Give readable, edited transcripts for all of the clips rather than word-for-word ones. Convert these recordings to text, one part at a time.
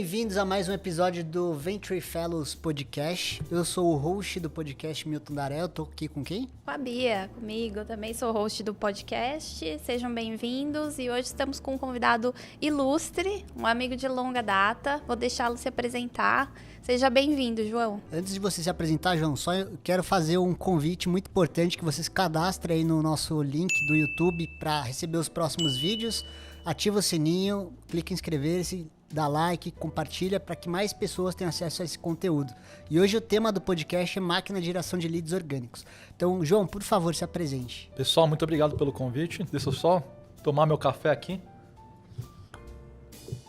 bem-vindos a mais um episódio do Venture Fellows Podcast. Eu sou o host do podcast Milton Daré. Eu tô aqui com quem? Com a Bia, comigo. Eu também sou host do podcast. Sejam bem-vindos. E hoje estamos com um convidado ilustre, um amigo de longa data. Vou deixá-lo se apresentar. Seja bem-vindo, João. Antes de você se apresentar, João, só eu quero fazer um convite muito importante que você se cadastre aí no nosso link do YouTube para receber os próximos vídeos. Ativa o sininho, clica em inscrever-se, dá like, compartilha para que mais pessoas tenham acesso a esse conteúdo. E hoje o tema do podcast é máquina de geração de leads orgânicos. Então, João, por favor, se apresente. Pessoal, muito obrigado pelo convite. Deixa eu só tomar meu café aqui.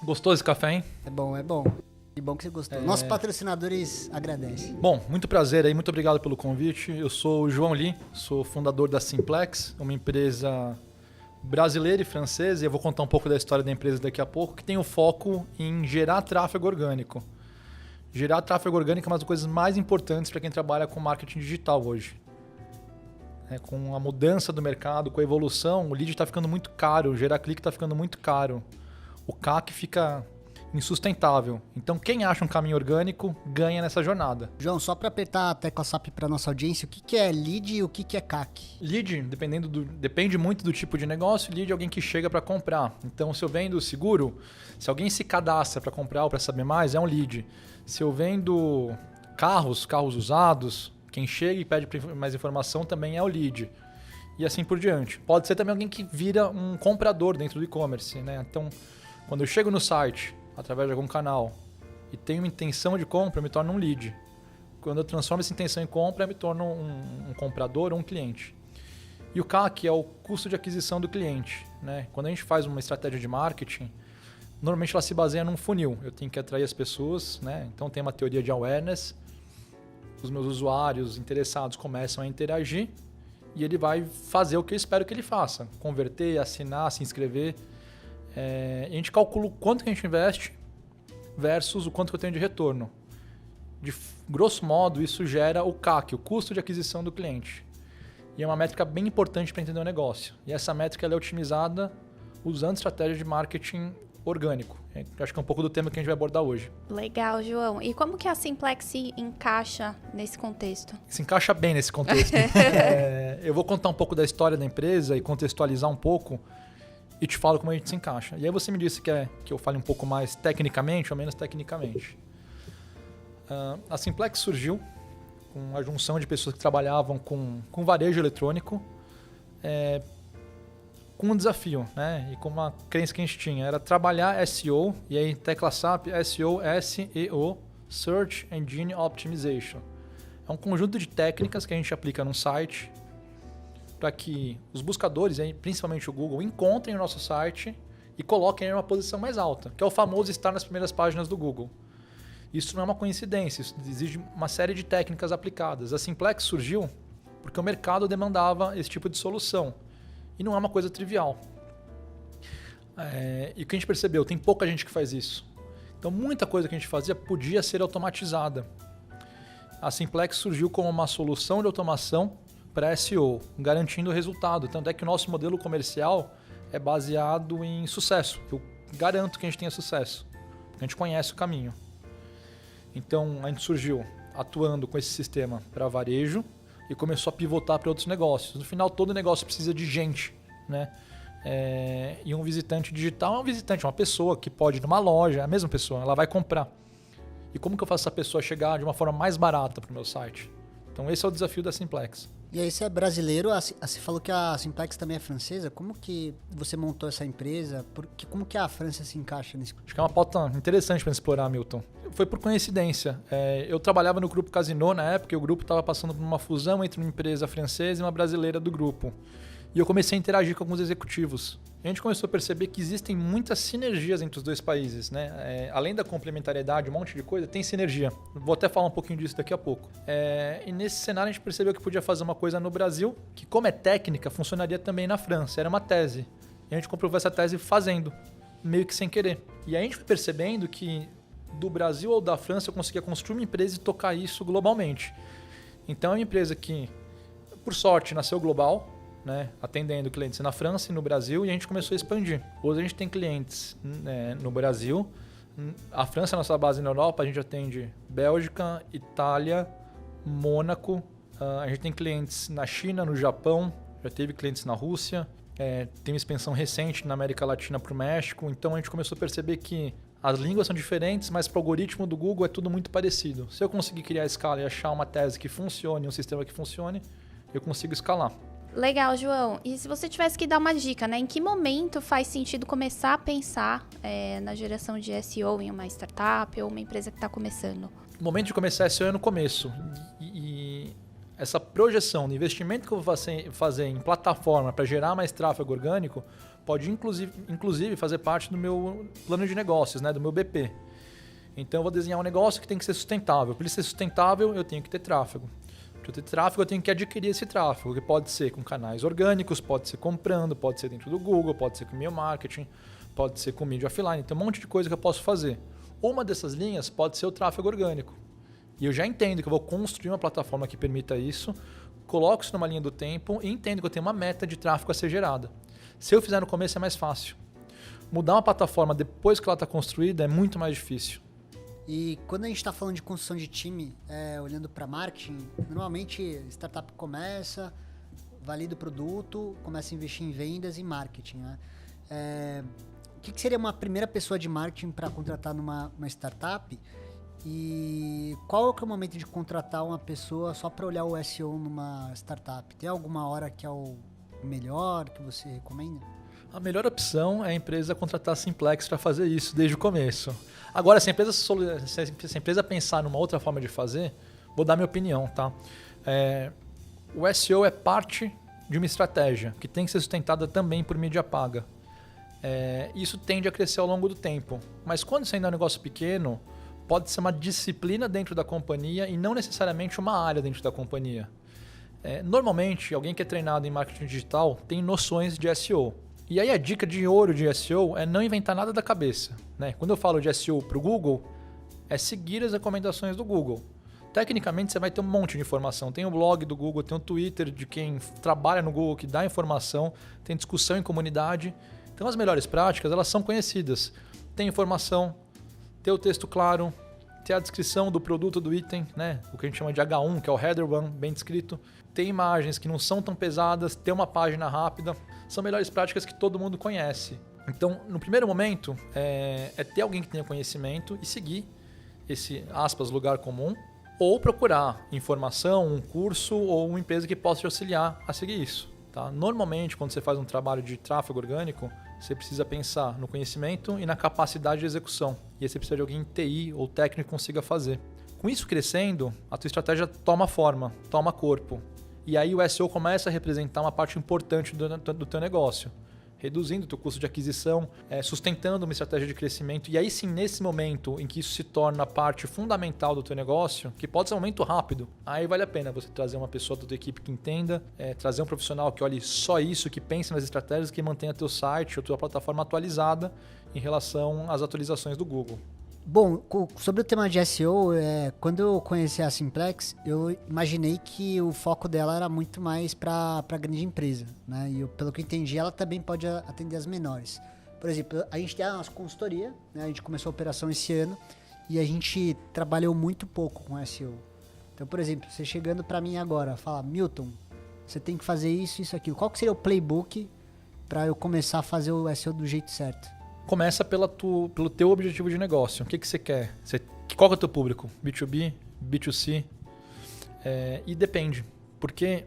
Gostou desse café, hein? É bom, é bom. Que bom que você gostou. Nossos patrocinadores agradecem. Bom, muito prazer aí, muito obrigado pelo convite. Eu sou o João Lee, sou fundador da Simplex, uma empresa brasileira e francesa, e eu vou contar um pouco da história da empresa daqui a pouco, que tem o foco em gerar tráfego orgânico. Gerar tráfego orgânico é uma das coisas mais importantes para quem trabalha com marketing digital hoje. Com a mudança do mercado, com a evolução, o lead está ficando muito caro, gerar clique está ficando muito caro. O CAC fica insustentável. Então, quem acha um caminho orgânico ganha nessa jornada. João, só para apertar a tecla SAP para nossa audiência, o que é lead e o que é CAC? Lead, depende muito do tipo de negócio. Lead é alguém que chega para comprar. Então, se eu vendo seguro, se alguém se cadastra para comprar ou para saber mais, é um lead. Se eu vendo carros usados, quem chega e pede mais informação também é o lead. E assim por diante. Pode ser também alguém que vira um comprador dentro do e-commerce, né? Então, quando eu chego no site através de algum canal e tenho uma intenção de compra, eu me torno um lead. Quando eu transformo essa intenção em compra, eu me torno um comprador ou um cliente. E o CAC é o custo de aquisição do cliente, né? Quando a gente faz uma estratégia de marketing, normalmente ela se baseia num funil. Eu tenho que atrair as pessoas, né? Então tem uma teoria de awareness. Os meus usuários interessados começam a interagir e ele vai fazer o que eu espero que ele faça. Converter, assinar, se inscrever. A gente calcula o quanto que a gente investe versus o quanto que eu tenho de retorno. De grosso modo, isso gera o CAC, o custo de aquisição do cliente. E é uma métrica bem importante para entender o negócio. E essa métrica ela é otimizada usando estratégia de marketing orgânico. Eu acho que é um pouco do tema que a gente vai abordar hoje. Legal, João. E como que a Simplex se encaixa nesse contexto? Se encaixa bem nesse contexto. Eu vou contar um pouco da história da empresa e contextualizar um pouco e te falo como a gente se encaixa. E aí você me disse que eu fale um pouco mais tecnicamente ou menos tecnicamente. A Simplex surgiu com a junção de pessoas que trabalhavam com varejo eletrônico, com um desafio, né? E com uma crença que a gente tinha. Era trabalhar SEO, e aí tecla SAP, SEO, SEO, Search Engine Optimization. É um conjunto de técnicas que a gente aplica num site para que os buscadores, principalmente o Google, encontrem o nosso site e coloquem em uma posição mais alta, que é o famoso estar nas primeiras páginas do Google. Isso não é uma coincidência, isso exige uma série de técnicas aplicadas. A Simplex surgiu porque o mercado demandava esse tipo de solução e não é uma coisa trivial. E o que a gente percebeu, tem pouca gente que faz isso. Então muita coisa que a gente fazia podia ser automatizada. A Simplex surgiu como uma solução de automação para SEO, garantindo o resultado. Tanto é que o nosso modelo comercial é baseado em sucesso. Eu garanto que a gente tenha sucesso, porque a gente conhece o caminho. Então, a gente surgiu atuando com esse sistema para varejo e começou a pivotar para outros negócios. No final, todo negócio precisa de gente, né? E um visitante digital é um visitante, uma pessoa que pode ir numa loja, é a mesma pessoa, ela vai comprar. E como que eu faço essa pessoa chegar de uma forma mais barata para o meu site? Então, esse é o desafio da Simplex. E aí, você é brasileiro, você falou que a Simplex também é francesa. Como que você montou essa empresa? Como que a França se encaixa nisso? Acho que é uma pauta interessante para explorar, Milton. Foi por coincidência. Eu trabalhava no grupo Casino na época e o grupo estava passando por uma fusão entre uma empresa francesa e uma brasileira do grupo. E eu comecei a interagir com alguns executivos. E a gente começou a perceber que existem muitas sinergias entre os dois países, né? Além da complementariedade, um monte de coisa, tem sinergia. Vou até falar um pouquinho disso daqui a pouco. E nesse cenário a gente percebeu que podia fazer uma coisa no Brasil, que como é técnica, funcionaria também na França. Era uma tese. E a gente comprovou essa tese fazendo, meio que sem querer. E aí a gente foi percebendo que do Brasil ou da França eu conseguia construir uma empresa e tocar isso globalmente. Então é uma empresa que, por sorte, nasceu global, né, atendendo clientes na França e no Brasil, e a gente começou a expandir. Hoje a gente tem clientes, né, no Brasil, A França é a nossa base na Europa, a gente atende Bélgica, Itália, Mônaco, a gente tem clientes na China, no Japão, já teve clientes na Rússia, tem uma expansão recente na América Latina para o México, então a gente começou a perceber que as línguas são diferentes, mas para o algoritmo do Google é tudo muito parecido. Se eu conseguir criar a escala e achar uma tese que funcione, um sistema que funcione, eu consigo escalar. Legal, João. E se você tivesse que dar uma dica, né? Em que momento faz sentido começar a pensar na geração de SEO em uma startup ou uma empresa que está começando? O momento de começar SEO é no começo. E essa projeção do investimento que eu vou fazer em plataforma para gerar mais tráfego orgânico pode inclusive fazer parte do meu plano de negócios, né? Do meu BP. Então eu vou desenhar um negócio que tem que ser sustentável. Para ele ser sustentável, eu tenho que ter tráfego. Para eu ter tráfego, eu tenho que adquirir esse tráfego, que pode ser com canais orgânicos, pode ser comprando, pode ser dentro do Google, pode ser com e-mail marketing, pode ser com mídia offline. Tem um monte de coisa que eu posso fazer. Uma dessas linhas pode ser o tráfego orgânico. E eu já entendo que eu vou construir uma plataforma que permita isso, coloco isso numa linha do tempo e entendo que eu tenho uma meta de tráfego a ser gerada. Se eu fizer no começo é mais fácil. Mudar uma plataforma depois que ela está construída é muito mais difícil. E quando a gente está falando de construção de time, olhando para marketing, normalmente startup começa, valida o produto, começa a investir em vendas e marketing, né? O que seria uma primeira pessoa de marketing para contratar numa startup? E qual que é o momento de contratar uma pessoa só para olhar o SEO numa startup? Tem alguma hora que é o melhor que você recomenda? A melhor opção é a empresa contratar a Simplex para fazer isso desde o começo. Agora, se a empresa pensar numa outra forma de fazer, vou dar minha opinião, tá? O SEO é parte de uma estratégia que tem que ser sustentada também por mídia paga. Isso tende a crescer ao longo do tempo. Mas quando você ainda é um negócio pequeno, pode ser uma disciplina dentro da companhia e não necessariamente uma área dentro da companhia. Normalmente, alguém que é treinado em marketing digital tem noções de SEO. E aí a dica de ouro de SEO é não inventar nada da cabeça, né? Quando eu falo de SEO para o Google, é seguir as recomendações do Google. Tecnicamente você vai ter um monte de informação. Tem o blog do Google, tem o Twitter de quem trabalha no Google que dá informação, tem discussão em comunidade. Então as melhores práticas, elas são conhecidas. Tem informação, ter o texto claro, ter a descrição do produto, do item, né? O que a gente chama de H1, que é o header one, bem descrito. Ter imagens que não são tão pesadas, ter uma página rápida. São melhores práticas que todo mundo conhece. Então, no primeiro momento, é ter alguém que tenha conhecimento e seguir esse, aspas, lugar comum, ou procurar informação, um curso ou uma empresa que possa te auxiliar a seguir isso. Tá? Normalmente, quando você faz um trabalho de tráfego orgânico, você precisa pensar no conhecimento e na capacidade de execução. E aí você precisa de alguém em TI ou técnico que consiga fazer. Com isso crescendo, a tua estratégia toma forma, toma corpo. E aí o SEO começa a representar uma parte importante do teu negócio, reduzindo o teu custo de aquisição, sustentando uma estratégia de crescimento. E aí sim, nesse momento em que isso se torna parte fundamental do teu negócio, que pode ser um momento rápido, aí vale a pena você trazer uma pessoa da tua equipe que entenda, trazer um profissional que olhe só isso, que pense nas estratégias, que mantenha teu site ou tua plataforma atualizada em relação às atualizações do Google. Bom, sobre o tema de SEO, quando eu conheci a Simplex, eu imaginei que o foco dela era muito mais para grande empresa, né? E pelo que eu entendi, ela também pode atender as menores. Por exemplo, a gente tem a nossa consultoria, né? A gente começou a operação esse ano e a gente trabalhou muito pouco com SEO. Então, por exemplo, você chegando para mim agora, fala, Milton, você tem que fazer isso, isso, aquilo. Qual que seria o playbook para eu começar a fazer o SEO do jeito certo? Começa pelo teu objetivo de negócio. O que você quer? Qual que é o teu público? B2B? B2C? E depende. Porque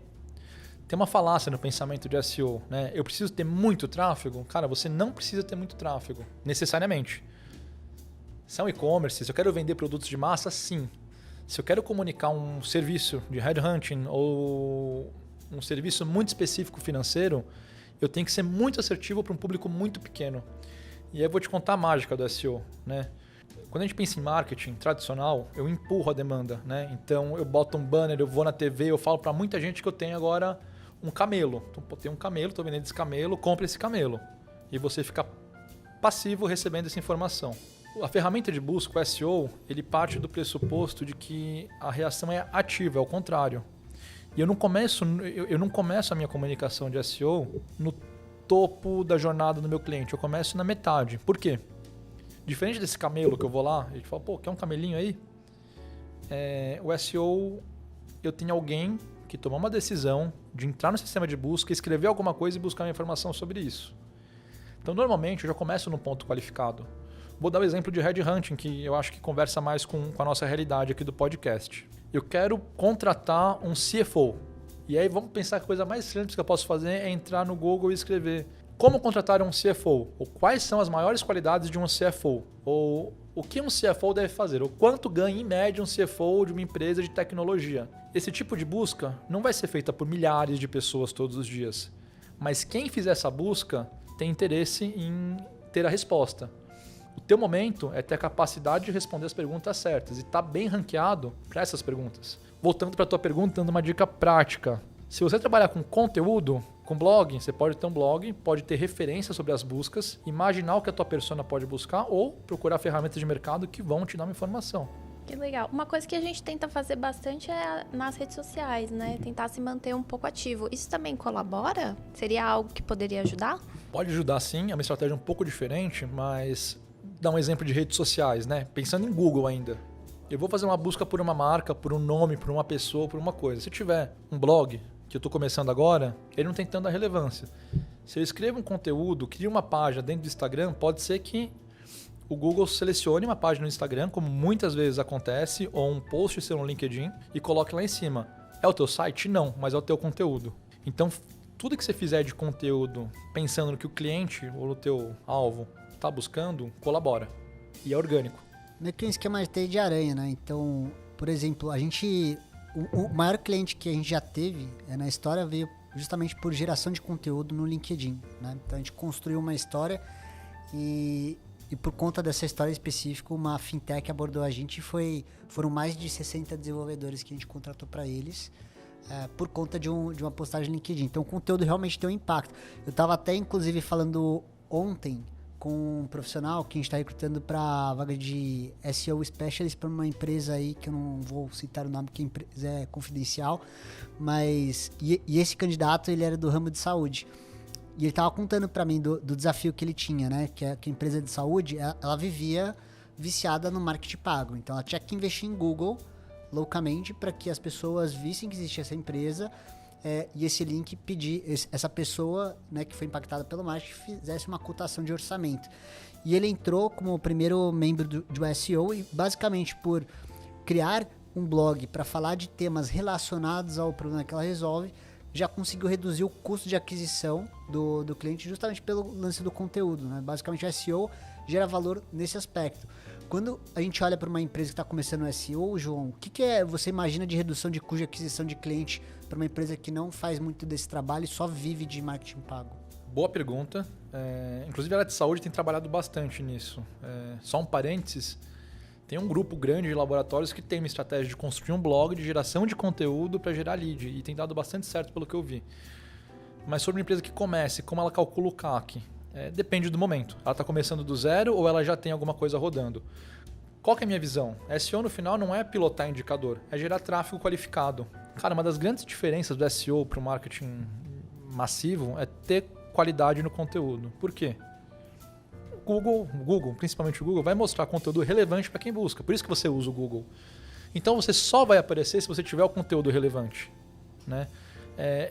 tem uma falácia no pensamento de SEO. Né? Eu preciso ter muito tráfego? Cara, você não precisa ter muito tráfego, necessariamente. Se é um e-commerce, se eu quero vender produtos de massa, sim. Se eu quero comunicar um serviço de headhunting ou um serviço muito específico financeiro, eu tenho que ser muito assertivo para um público muito pequeno. E aí eu vou te contar a mágica do SEO, né? Quando a gente pensa em marketing tradicional, eu empurro a demanda, né? Então eu boto um banner, eu vou na TV, eu falo para muita gente que eu tenho agora um camelo. Então, eu tenho um camelo, estou vendendo esse camelo, compre esse camelo. E você fica passivo recebendo essa informação. A ferramenta de busca, o SEO, ele parte do pressuposto de que a reação é ativa, é o contrário. E eu não começo a minha comunicação de SEO no topo da jornada do meu cliente, eu começo na metade. Por quê? Diferente desse camelo que eu vou lá, a gente fala, pô, quer um camelinho aí? O SEO, eu tenho alguém que tomou uma decisão de entrar no sistema de busca, escrever alguma coisa e buscar uma informação sobre isso. Então, normalmente, eu já começo num ponto qualificado. Vou dar o exemplo de headhunting, que eu acho que conversa mais com a nossa realidade aqui do podcast. Eu quero contratar um CFO. E aí vamos pensar que a coisa mais simples que eu posso fazer é entrar no Google e escrever como contratar um CFO, ou quais são as maiores qualidades de um CFO, ou o que um CFO deve fazer, ou quanto ganha em média um CFO de uma empresa de tecnologia. Esse tipo de busca não vai ser feita por milhares de pessoas todos os dias, mas quem fizer essa busca tem interesse em ter a resposta. O teu momento é ter a capacidade de responder as perguntas certas e estar bem ranqueado para essas perguntas. Voltando para a tua pergunta, dando uma dica prática. Se você trabalhar com conteúdo, com blog, você pode ter um blog, pode ter referência sobre as buscas, imaginar o que a tua persona pode buscar ou procurar ferramentas de mercado que vão te dar uma informação. Que legal. Uma coisa que a gente tenta fazer bastante é nas redes sociais, né? Tentar se manter um pouco ativo. Isso também colabora? Seria algo que poderia ajudar? Pode ajudar sim, é uma estratégia um pouco diferente, mas dá um exemplo de redes sociais, né? Pensando em Google ainda. Eu vou fazer uma busca por uma marca, por um nome, por uma pessoa, por uma coisa. Se tiver um blog, que eu estou começando agora, ele não tem tanta relevância. Se eu escrevo um conteúdo, crio uma página dentro do Instagram, pode ser que o Google selecione uma página no Instagram, como muitas vezes acontece, ou um post seu no LinkedIn, e coloque lá em cima. É o teu site? Não, mas é o teu conteúdo. Então, tudo que você fizer de conteúdo, pensando no que o cliente ou o teu alvo está buscando, colabora. E é orgânico. Meio que um esquema de teia de aranha, né? Então, por exemplo, o maior cliente que a gente já teve na história veio justamente por geração de conteúdo no LinkedIn, né? Então a gente construiu uma história e por conta dessa história específica, uma fintech abordou a gente e foram mais de 60 desenvolvedores que a gente contratou para eles por conta de uma postagem no LinkedIn. Então o conteúdo realmente tem um impacto. Eu estava até inclusive falando ontem com um profissional que a gente está recrutando para a vaga de SEO Specialist para uma empresa aí, que eu não vou citar o nome, porque a empresa é confidencial, mas e esse candidato, ele era do ramo de saúde. E ele estava contando para mim do desafio que ele tinha, né? Que a empresa de saúde, ela vivia viciada no marketing pago. Então ela tinha que investir em Google loucamente para que as pessoas vissem que existia essa empresa e esse link essa pessoa, né, que foi impactada pelo marketing, fizesse uma cotação de orçamento. E ele entrou como o primeiro membro do SEO e basicamente por criar um blog para falar de temas relacionados ao problema que ela resolve, já conseguiu reduzir o custo de aquisição do cliente justamente pelo lance do conteúdo, né? Basicamente o SEO gera valor nesse aspecto. Quando a gente olha para uma empresa que está começando o SEO, João, o que você imagina de redução de custo de aquisição de cliente para uma empresa que não faz muito desse trabalho e só vive de marketing pago? Boa pergunta. Inclusive a área de saúde tem trabalhado bastante nisso. Só um parênteses, tem um grupo grande de laboratórios que tem uma estratégia de construir um blog de geração de conteúdo para gerar lead e tem dado bastante certo pelo que eu vi. Mas sobre uma empresa que comece, como ela calcula o CAC? Depende do momento. Ela está começando do zero ou ela já tem alguma coisa rodando? Qual que é a minha visão? SEO no final não é pilotar indicador, é gerar tráfego qualificado. Cara, uma das grandes diferenças do SEO para o marketing massivo é ter qualidade no conteúdo. Por quê? O Google, principalmente o Google, vai mostrar conteúdo relevante para quem busca. Por isso que você usa o Google. Então você só vai aparecer se você tiver o conteúdo relevante, né?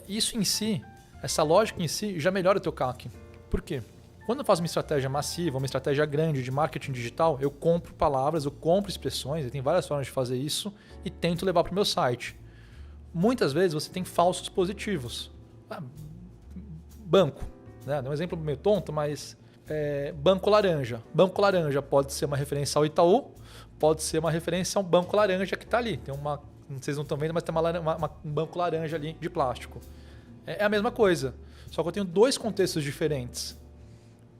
Isso em si, essa lógica em si, já melhora o teu CAC. Por quê? Quando eu faço uma estratégia massiva, uma estratégia grande de marketing digital, eu compro palavras, eu compro expressões, e tem várias formas de fazer isso, e tento levar para o meu site. Muitas vezes você tem falsos positivos. Banco, né? Dá um exemplo meio tonto, mas Banco Laranja. Banco Laranja pode ser uma referência ao Itaú, pode ser uma referência a um Banco Laranja que está ali. Tem vocês não estão vendo, mas tem um banco laranja ali de plástico. É a mesma coisa, só que eu tenho dois contextos diferentes.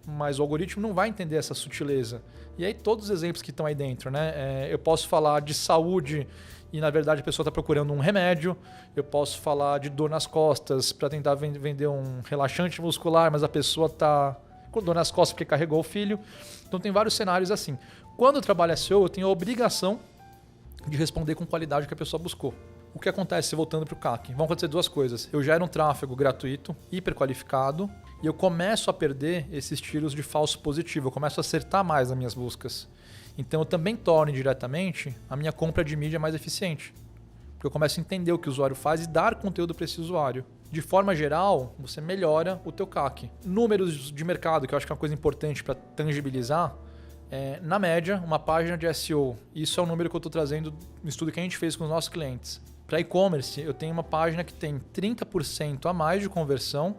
Mas o algoritmo não vai entender essa sutileza. E aí todos os exemplos que estão aí dentro, né? Eu posso falar de saúde e na verdade a pessoa está procurando um remédio. Eu posso falar de dor nas costas para tentar vender um relaxante muscular, mas a pessoa está com dor nas costas porque carregou o filho. Então tem vários cenários assim. Quando eu trabalho SEO, eu tenho a obrigação de responder com qualidade o que a pessoa buscou. O que acontece voltando para o CAC? Vão acontecer duas coisas. Eu gero um tráfego gratuito, hiper qualificado, e eu começo a perder esses tiros de falso positivo. Eu começo a acertar mais nas minhas buscas. Então eu também torno indiretamente a minha compra de mídia mais eficiente. Porque eu começo a entender o que o usuário faz e dar conteúdo para esse usuário. De forma geral, você melhora o teu CAC. Números de mercado, que eu acho que é uma coisa importante para tangibilizar, na média, uma página de SEO. Isso é o número que eu estou trazendo no estudo que a gente fez com os nossos clientes. Para e-commerce, eu tenho uma página que tem 30% a mais de conversão.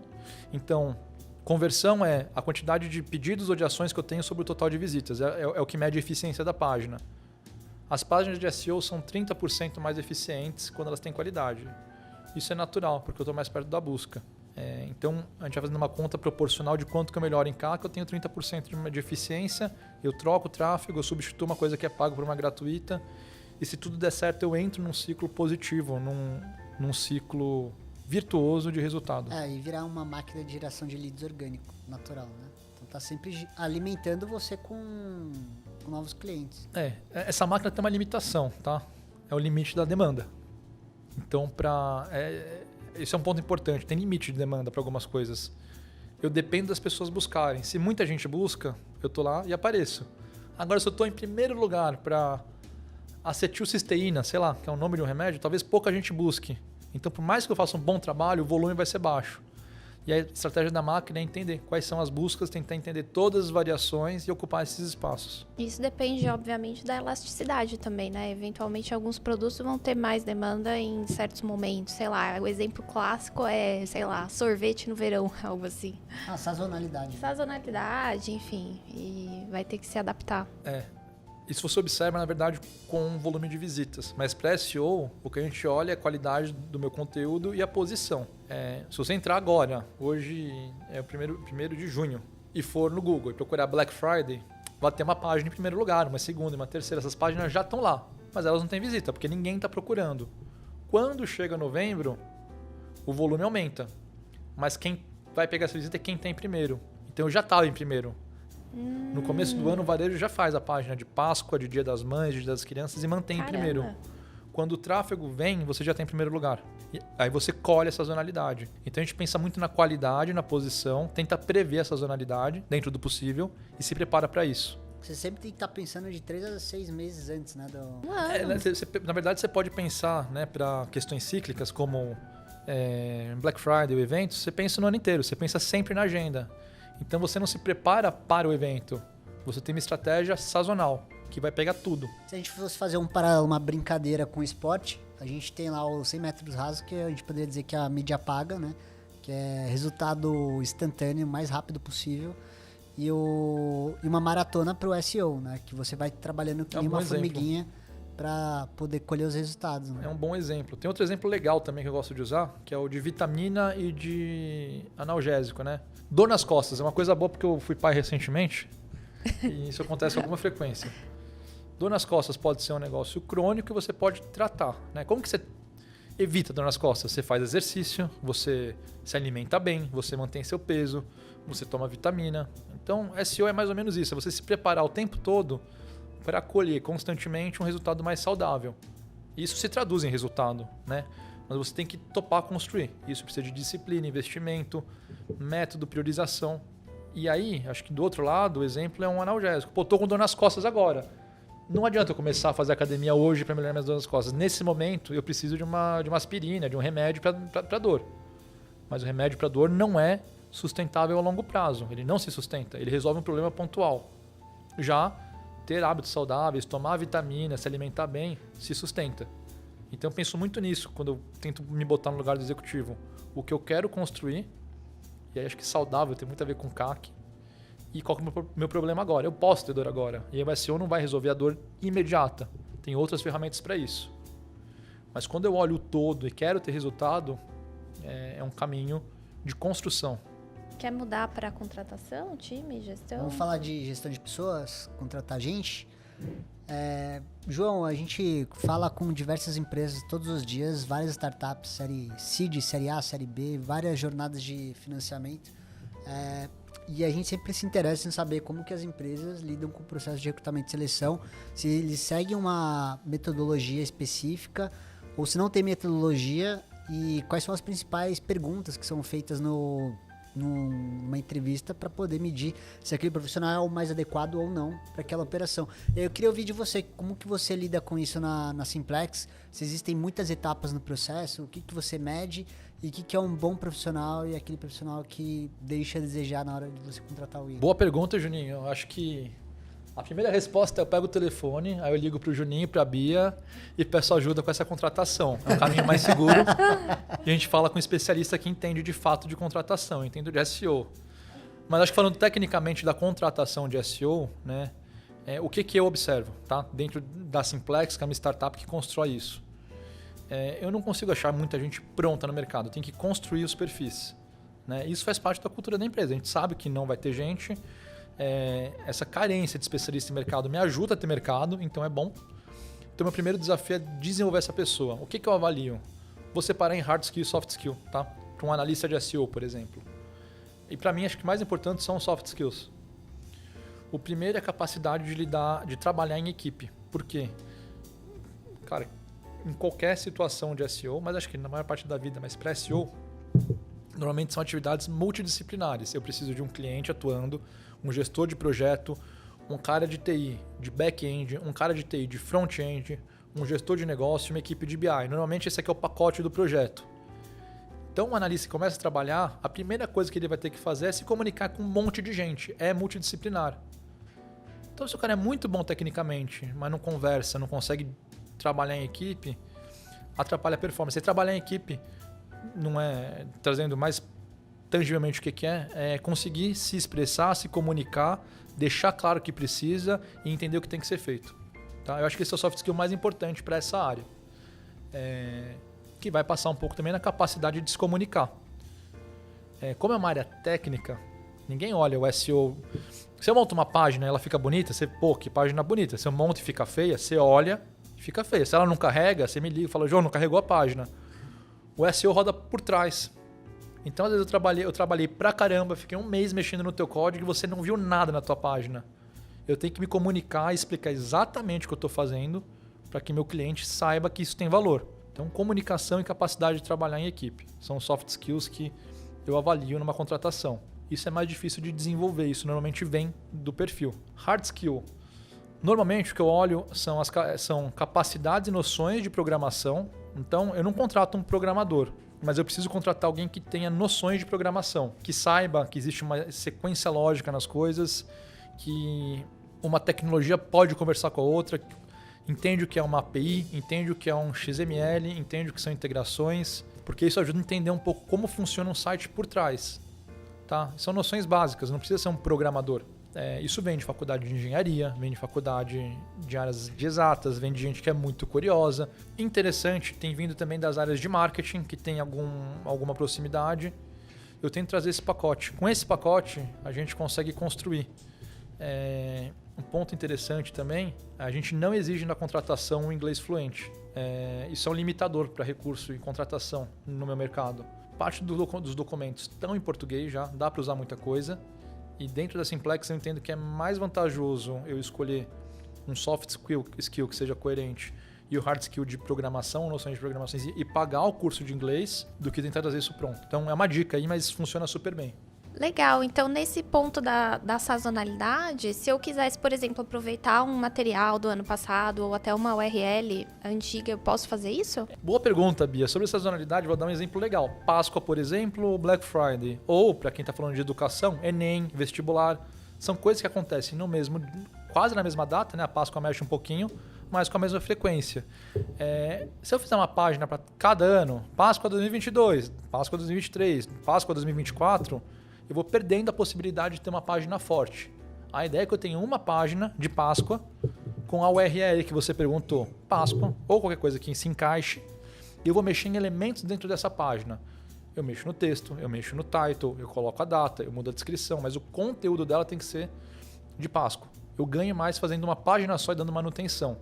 Então, conversão é a quantidade de pedidos ou de ações que eu tenho sobre o total de visitas. É o que mede a eficiência da página. As páginas de SEO são 30% mais eficientes quando elas têm qualidade. Isso é natural, porque eu estou mais perto da busca. Então, a gente vai fazendo uma conta proporcional de quanto que eu melhoro em CAC, eu tenho 30% de eficiência, eu troco o tráfego, eu substituo uma coisa que é paga por uma gratuita, e se tudo der certo, eu entro num ciclo positivo, num ciclo virtuoso de resultado. E virar uma máquina de geração de leads orgânico, natural, né? Então tá sempre alimentando você com novos clientes. Essa máquina tem uma limitação, tá? É o limite da demanda. Então, esse é um ponto importante. Tem limite de demanda para algumas coisas. Eu dependo das pessoas buscarem. Se muita gente busca, eu tô lá e apareço. Agora, se eu tô em primeiro lugar para acetilcisteína, sei lá, que é o nome de um remédio, talvez pouca gente busque. Então, por mais que eu faça um bom trabalho, o volume vai ser baixo. E a estratégia da máquina é entender quais são as buscas, tentar entender todas as variações e ocupar esses espaços. Isso depende, obviamente, da elasticidade também, né? Eventualmente, alguns produtos vão ter mais demanda em certos momentos. Sei lá, o exemplo clássico é, sei lá, sorvete no verão, algo assim. Sazonalidade. Sazonalidade, enfim. E vai ter que se adaptar. Isso você observa, na verdade, com o volume de visitas. Mas para SEO, o que a gente olha é a qualidade do meu conteúdo e a posição. Se você entrar agora, hoje é o primeiro de junho, e for no Google e procurar Black Friday, vai ter uma página em primeiro lugar, uma segunda, uma terceira. Essas páginas já estão lá, mas elas não têm visita, porque ninguém está procurando. Quando chega novembro, o volume aumenta. Mas quem vai pegar essa visita é quem está em primeiro. Então eu já estava em primeiro. No começo do ano, o varejo já faz a página de Páscoa, de Dia das Mães, de Dia das Crianças e mantém em primeiro. Quando o tráfego vem, você já tem em primeiro lugar. E aí você colhe a sazonalidade. Então a gente pensa muito na qualidade, na posição, tenta prever a sazonalidade dentro do possível e se prepara para isso. Você sempre tem que estar pensando de 3 a 6 meses antes, né? Na verdade, você pode pensar, né, para questões cíclicas como Black Friday, o evento, você pensa no ano inteiro, você pensa sempre na agenda. Então você não se prepara para o evento, você tem uma estratégia sazonal, que vai pegar tudo. Se a gente fosse fazer uma brincadeira com o esporte, a gente tem lá os 100 metros rasos, que a gente poderia dizer que é a mídia paga, né? Que é resultado instantâneo, o mais rápido possível. E uma maratona para o SEO, né? Que você vai trabalhando que nem uma formiguinha para poder colher os resultados. Né? É um bom exemplo. Tem outro exemplo legal também que eu gosto de usar, que é o de vitamina e de analgésico, né? Dor nas costas é uma coisa boa porque eu fui pai recentemente e isso acontece com alguma frequência. Dor nas costas pode ser um negócio crônico e você pode tratar, né? Como que você evita dor nas costas? Você faz exercício, você se alimenta bem, você mantém seu peso, você toma vitamina. Então, SEO é mais ou menos isso, é você se preparar o tempo todo para colher constantemente um resultado mais saudável. Isso se traduz em resultado, né? Mas você tem que topar construir. Isso precisa de disciplina, investimento, método, priorização. E aí, acho que do outro lado, o exemplo é um analgésico. Pô, tô com dor nas costas agora. Não adianta eu começar a fazer academia hoje para melhorar minhas dores nas costas. Nesse momento, eu preciso de uma aspirina, de um remédio para dor. Mas o remédio para dor não é sustentável a longo prazo. Ele não se sustenta. Ele resolve um problema pontual. Já ter hábitos saudáveis, tomar vitamina, se alimentar bem, se sustenta. Então eu penso muito nisso quando eu tento me botar no lugar do executivo. O que eu quero construir, e aí acho que saudável tem muito a ver com CAC, e qual que é o meu problema agora. Eu posso ter dor agora, e o SEO não vai resolver a dor imediata. Tem outras ferramentas para isso. Mas quando eu olho o todo e quero ter resultado, é um caminho de construção. Quer mudar para contratação, time, gestão? Vamos falar de gestão de pessoas, contratar gente. João, a gente fala com diversas empresas todos os dias, várias startups, série Seed, série A, série B, várias jornadas de financiamento. E a gente sempre se interessa em saber como que as empresas lidam com o processo de recrutamento e seleção, se eles seguem uma metodologia específica Ou se não tem metodologia, e quais são as principais perguntas que são feitas numa entrevista para poder medir se aquele profissional é o mais adequado ou não para aquela operação. Eu queria ouvir de você, como que você lida com isso na Simplex? Se existem muitas etapas no processo, o que você mede e o que é um bom profissional e aquele profissional que deixa a desejar na hora de você contratar alguém? Boa pergunta, Juninho. Eu acho que a primeira resposta é: eu pego o telefone, aí eu ligo pro Juninho, pra Bia e peço ajuda com essa contratação. É um caminho mais seguro. E a gente fala com um especialista que entende de fato de contratação, entende de SEO. Mas acho que falando tecnicamente da contratação de SEO, né, o que eu observo, tá? Dentro da Simplex, que é uma startup que constrói isso. Eu não consigo achar muita gente pronta no mercado, eu tenho que construir os perfis. Né? Isso faz parte da cultura da empresa. A gente sabe que não vai ter gente. Essa carência de especialista em mercado me ajuda a ter mercado, então é bom. Então, meu primeiro desafio é desenvolver essa pessoa. O que eu avalio? Vou separar em hard skill e soft skill, tá? Para um analista de SEO, por exemplo. E para mim, acho que o mais importante são os soft skills. O primeiro é a capacidade de trabalhar em equipe. Por quê? Cara, em qualquer situação de SEO, mas acho que na maior parte da vida, mas para SEO, normalmente são atividades multidisciplinares. Eu preciso de um cliente atuando, um gestor de projeto, um cara de TI de back-end, um cara de TI de front-end, um gestor de negócio e uma equipe de BI. Normalmente esse aqui é o pacote do projeto. Então o analista que começa a trabalhar, a primeira coisa que ele vai ter que fazer é se comunicar com um monte de gente. É multidisciplinar. Então se o cara é muito bom tecnicamente, mas não conversa, não consegue trabalhar em equipe, atrapalha a performance. E trabalhar em equipe não é, trazendo mais tangivelmente o que é conseguir se expressar, se comunicar, deixar claro o que precisa e entender o que tem que ser feito. Tá? Eu acho que esse é o soft skill mais importante para essa área. Que vai passar um pouco também na capacidade de se comunicar. Como é uma área técnica, ninguém olha o SEO. Se eu monto uma página e ela fica bonita, que página bonita. Se eu monto e fica feia, você olha e fica feia. Se ela não carrega, você me liga e fala: João, não carregou a página. O SEO roda por trás. Então, às vezes eu trabalhei pra caramba, fiquei um mês mexendo no teu código e você não viu nada na tua página. Eu tenho que me comunicar e explicar exatamente o que eu estou fazendo para que meu cliente saiba que isso tem valor. Então, comunicação e capacidade de trabalhar em equipe são soft skills que eu avalio numa contratação. Isso é mais difícil de desenvolver, isso normalmente vem do perfil. Hard skill. Normalmente o que eu olho são capacidades e noções de programação. Então, eu não contrato um programador, mas eu preciso contratar alguém que tenha noções de programação, que saiba que existe uma sequência lógica nas coisas, que uma tecnologia pode conversar com a outra, entende o que é uma API, entende o que é um XML, entende o que são integrações, porque isso ajuda a entender um pouco como funciona um site por trás. Tá? São noções básicas, não precisa ser um programador. Isso vem de faculdade de engenharia, vem de faculdade de áreas de exatas, vem de gente que é muito curiosa. Interessante, tem vindo também das áreas de marketing, que tem alguma proximidade. Eu tento trazer esse pacote. Com esse pacote, a gente consegue construir. Um ponto interessante também, a gente não exige na contratação um inglês fluente. Isso é um limitador para recurso e contratação no meu mercado. Parte dos documentos estão em português já, dá para usar muita coisa. E dentro da Simplex eu entendo que é mais vantajoso eu escolher um soft skill que seja coerente e o hard skill de programação, noções de programação e pagar o curso de inglês do que tentar trazer isso pronto. Então é uma dica aí, mas funciona super bem. Legal, então nesse ponto da sazonalidade, se eu quisesse, por exemplo, aproveitar um material do ano passado ou até uma URL antiga, eu posso fazer isso? Boa pergunta, Bia. Sobre sazonalidade, vou dar um exemplo legal. Páscoa, por exemplo, Black Friday. Ou, para quem está falando de educação, Enem, vestibular. São coisas que acontecem quase na mesma data, né? A Páscoa mexe um pouquinho, mas com a mesma frequência. Se eu fizer uma página para cada ano, Páscoa 2022, Páscoa 2023, Páscoa 2024... eu vou perdendo a possibilidade de ter uma página forte. A ideia é que eu tenha uma página de Páscoa com a URL que você perguntou, Páscoa, ou qualquer coisa que se encaixe, e eu vou mexer em elementos dentro dessa página. Eu mexo no texto, eu mexo no title, eu coloco a data, eu mudo a descrição, mas o conteúdo dela tem que ser de Páscoa. Eu ganho mais fazendo uma página só e dando manutenção.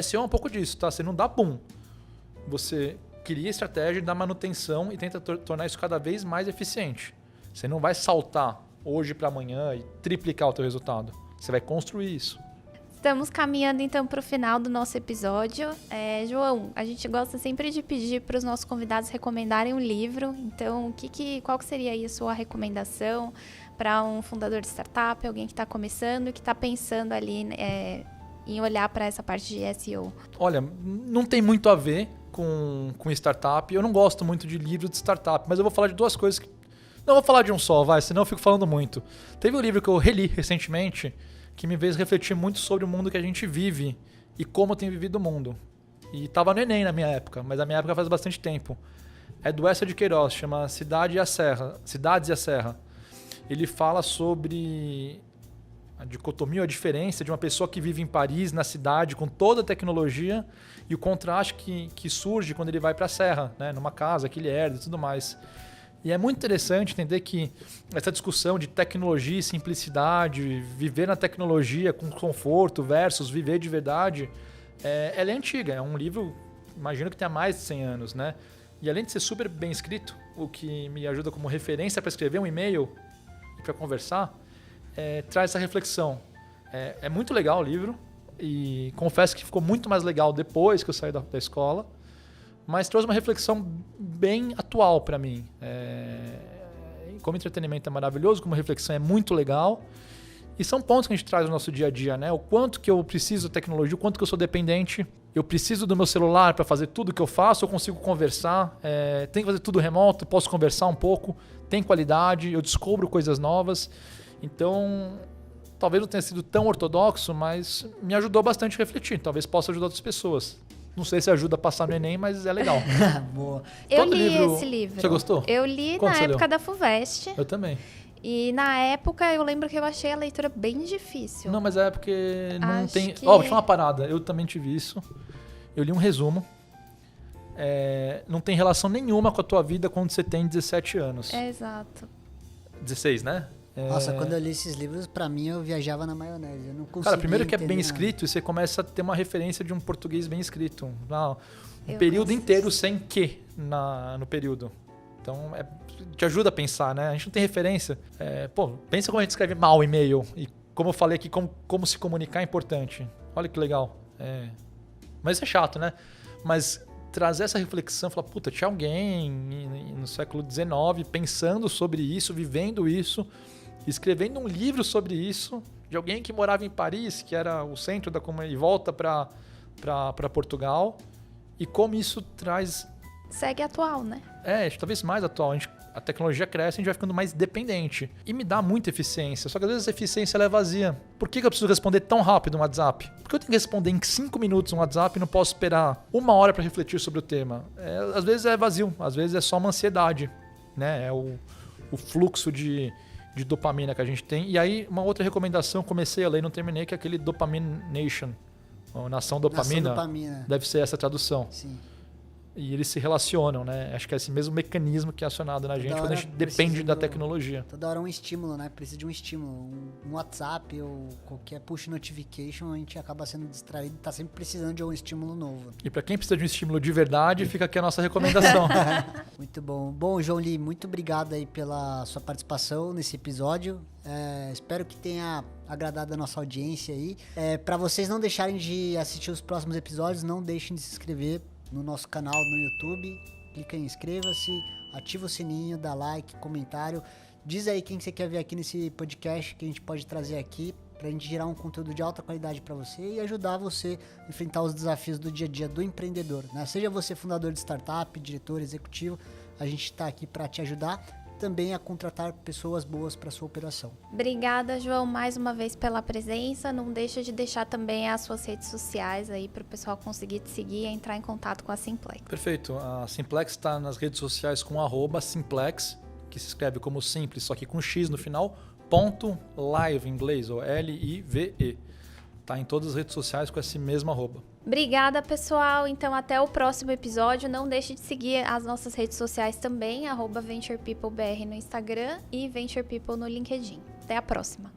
SEO é um pouco disso, tá? Você não dá boom. Você cria estratégia, dá manutenção e tenta tornar isso cada vez mais eficiente. Você não vai saltar hoje para amanhã e triplicar o teu resultado. Você vai construir isso. Estamos caminhando então para o final do nosso episódio. João, a gente gosta sempre de pedir para os nossos convidados recomendarem um livro. Então, qual que seria aí a sua recomendação para um fundador de startup, alguém que está começando e que está pensando ali em olhar para essa parte de SEO? Olha, não tem muito a ver com startup. Eu não gosto muito de livro de startup, mas eu vou falar de duas coisas. Não vou falar de um só, senão eu fico falando muito. Teve um livro que eu reli recentemente que me fez refletir muito sobre o mundo que a gente vive e como tem vivido o mundo. E estava no Enem na minha época, mas a minha época faz bastante tempo. É do Eça de Queiroz, chama Cidades e a Serra. Ele fala sobre a dicotomia, a diferença de uma pessoa que vive em Paris, na cidade, com toda a tecnologia, e o contraste que surge quando ele vai para a serra, né, numa casa que ele herda e tudo mais. E é muito interessante entender que essa discussão de tecnologia e simplicidade, viver na tecnologia com conforto versus viver de verdade, ela é antiga. É um livro, imagino que tenha mais de 100 anos, né? E além de ser super bem escrito, o que me ajuda como referência para escrever um e-mail e para conversar, traz essa reflexão. É muito legal o livro e confesso que ficou muito mais legal depois que eu saí da escola, mas trouxe uma reflexão bem atual para mim. Como entretenimento é maravilhoso, como reflexão é muito legal. E são pontos que a gente traz no nosso dia a dia, né? O quanto que eu preciso de tecnologia, o quanto que eu sou dependente. Eu preciso do meu celular para fazer tudo que eu faço, eu consigo conversar. Tenho que fazer tudo remoto, posso conversar um pouco, tem qualidade, eu descubro coisas novas. Então, talvez não tenha sido tão ortodoxo, mas me ajudou bastante a refletir. Talvez possa ajudar outras pessoas. Não sei se ajuda a passar no Enem, mas é legal. Boa. Eu li esse livro. Você gostou? Eu li na época da FUVEST. Eu também. E na época eu lembro que eu achei a leitura bem difícil. Não, mas é porque não Acho tem... que- Vou te falar uma parada. Eu também tive isso. Eu li um resumo. Não tem relação nenhuma com a tua vida quando você tem 17 anos. Exato. 16, né? Nossa, quando eu li esses livros, pra mim eu viajava na maionese. Eu não conseguia Cara, primeiro que é bem entender escrito e você começa a ter uma referência de um português bem escrito. Um Eu período gosto inteiro sem que no período. Então, te ajuda a pensar, né? A gente não tem referência. Pensa como a gente escreve mal o e-mail. E como eu falei aqui, como se comunicar é importante. Olha que legal. Mas isso é chato, né? Mas trazer essa reflexão, falar, puta, tinha alguém no século XIX pensando sobre isso, vivendo isso, escrevendo um livro sobre isso, de alguém que morava em Paris, que era o centro da comunidade, e volta para Portugal, e como isso traz... Segue atual, né? Talvez mais atual. A tecnologia cresce e a gente vai ficando mais dependente. E me dá muita eficiência. Só que às vezes a eficiência ela é vazia. Por que eu preciso responder tão rápido um WhatsApp? Por que eu tenho que responder em 5 minutos um WhatsApp e não posso esperar 1 hora para refletir sobre o tema? Às vezes é vazio. Às vezes é só uma ansiedade. Né? É o fluxo de dopamina que a gente tem. E aí, uma outra recomendação, comecei a ler e não terminei, que é aquele Dopamination. Ou Nação Dopamina. Nação Dopamina. Deve ser essa a tradução. Sim. E eles se relacionam, né? Acho que é esse mesmo mecanismo que é acionado na gente quando a gente depende da tecnologia. Toda hora um estímulo, né? Precisa de um estímulo. Um WhatsApp ou qualquer push notification, a gente acaba sendo distraído e tá sempre precisando de um estímulo novo. E para quem precisa de um estímulo de verdade, fica aqui a nossa recomendação. Muito bom. Bom, João Lee, muito obrigado aí pela sua participação nesse episódio. Espero que tenha agradado a nossa audiência aí. Para vocês não deixarem de assistir os próximos episódios, não deixem de se inscrever no nosso canal no YouTube. Clica em inscreva-se, ativa o sininho, dá like, comentário. Diz aí quem você quer ver aqui nesse podcast que a gente pode trazer aqui pra gente gerar um conteúdo de alta qualidade para você e ajudar você a enfrentar os desafios do dia a dia do empreendedor, né? Seja você fundador de startup, diretor, executivo, a gente está aqui para te ajudar também a contratar pessoas boas para sua operação. Obrigada, João, mais uma vez pela presença. Não deixa de deixar também as suas redes sociais aí para o pessoal conseguir te seguir e entrar em contato com a Simplex. Perfeito. A Simplex está nas redes sociais com @Simplex, que se escreve como simples, só que com X no final, .live em inglês, ou L-I-V-E. Tá em todas as redes sociais com esse mesmo @. Obrigada, pessoal. Então, até o próximo episódio. Não deixe de seguir as nossas redes sociais também, @VenturePeopleBR no Instagram e VenturePeople no LinkedIn. Até a próxima.